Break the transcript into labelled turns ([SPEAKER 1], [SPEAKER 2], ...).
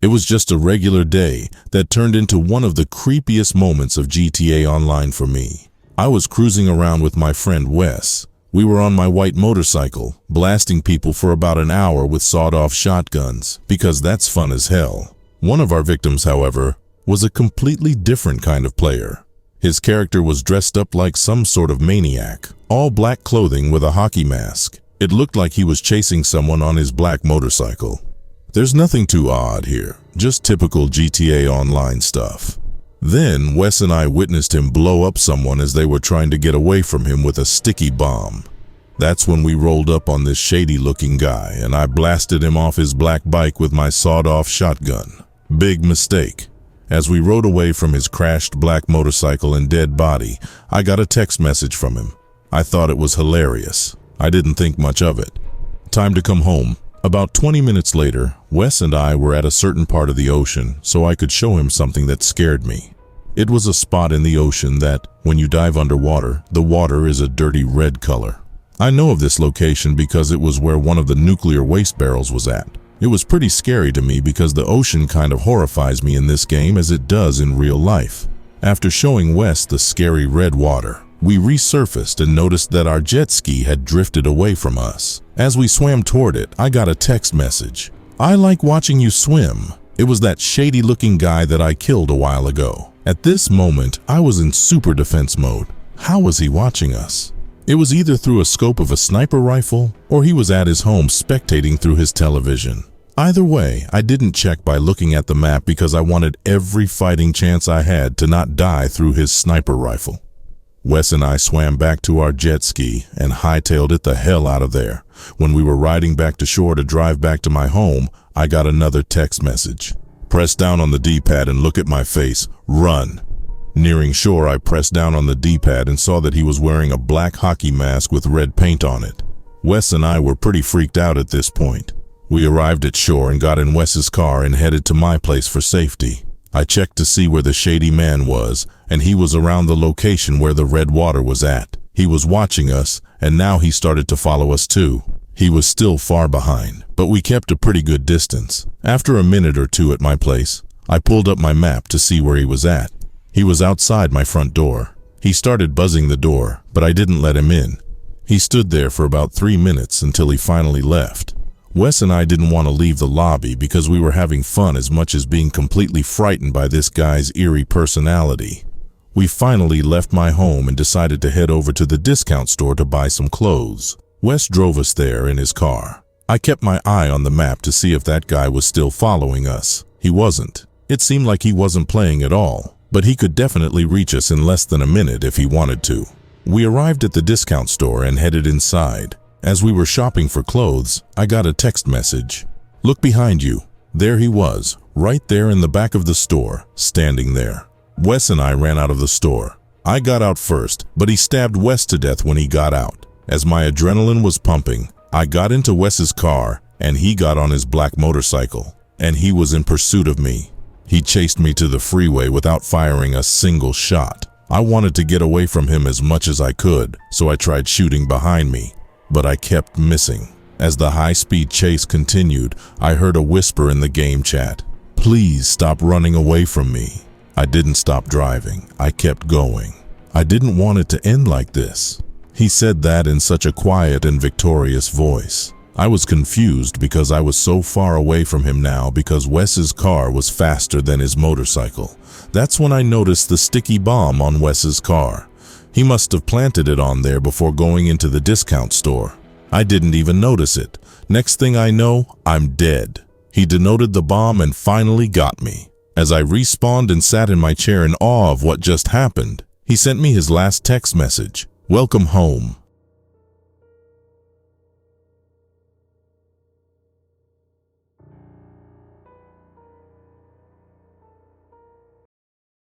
[SPEAKER 1] It was just a regular day that turned into one of the creepiest moments of GTA Online for me. I was cruising around with my friend Wes. We were on my white motorcycle, blasting people for about an hour with sawed-off shotguns, because that's fun as hell. One of our victims, however, was a completely different kind of player. His character was dressed up like some sort of maniac, all black clothing with a hockey mask. It looked like he was chasing someone on his black motorcycle. There's nothing too odd here, just typical GTA Online stuff. Then Wes and I witnessed him blow up someone as they were trying to get away from him with a sticky bomb. That's when we rolled up on this shady-looking guy, and I blasted him off his black bike with my sawed-off shotgun. Big mistake. As we rode away from his crashed black motorcycle and dead body, I got a text message from him. I thought it was hilarious. I didn't think much of it. Time to come home. About 20 minutes later, Wes and I were at a certain part of the ocean so I could show him something that scared me. It was a spot in the ocean that, when you dive underwater, the water is a dirty red color. I know of this location because it was where one of the nuclear waste barrels was at. It was pretty scary to me because the ocean kind of horrifies me in this game as it does in real life. After showing Wes the scary red water, we resurfaced and noticed that our jet ski had drifted away from us. As we swam toward it, I got a text message. "I like watching you swim." It was that shady-looking guy that I killed a while ago. At this moment, I was in super defense mode. How was he watching us? It was either through a scope of a sniper rifle, or he was at his home spectating through his television. Either way, I didn't check by looking at the map because I wanted every fighting chance I had to not die through his sniper rifle. Wes and I swam back to our jet ski and hightailed it the hell out of there. When we were riding back to shore to drive back to my home, I got another text message. "Press down on the D-pad and look at my face. Run." Nearing shore, I pressed down on the D-pad and saw that he was wearing a black hockey mask with red paint on it. Wes and I were pretty freaked out at this point. We arrived at shore and got in Wes's car and headed to my place for safety. I checked to see where the shady man was, and he was around the location where the red water was at. He was watching us, and now he started to follow us too. He was still far behind, but we kept a pretty good distance. After a minute or two at my place, I pulled up my map to see where he was at. He was outside my front door. He started buzzing the door, but I didn't let him in. He stood there for about 3 minutes until he finally left. Wes and I didn't want to leave the lobby because we were having fun as much as being completely frightened by this guy's eerie personality. We finally left my home and decided to head over to the discount store to buy some clothes. Wes drove us there in his car. I kept my eye on the map to see if that guy was still following us. He wasn't. It seemed like he wasn't playing at all, but he could definitely reach us in less than a minute if he wanted to. We arrived at the discount store and headed inside. As we were shopping for clothes, I got a text message. "Look behind you." There he was, right there in the back of the store, standing there. Wes and I ran out of the store. I got out first, but he stabbed Wes to death when he got out. As my adrenaline was pumping, I got into Wes's car, and he got on his black motorcycle, and he was in pursuit of me. He chased me to the freeway without firing a single shot. I wanted to get away from him as much as I could, so I tried shooting behind me, but I kept missing. As the high-speed chase continued, I heard a whisper in the game chat. "Please stop running away from me." I didn't stop driving. I kept going. I didn't want it to end like this. He said that in such a quiet and victorious voice. I was confused because I was so far away from him now because Wes's car was faster than his motorcycle. That's when I noticed the sticky bomb on Wes's car. He must have planted it on there before going into the discount store. I didn't even notice it. Next thing I know, I'm dead. He detonated the bomb and finally got me. As I respawned and sat in my chair in awe of what just happened, he sent me his last text message. "Welcome home."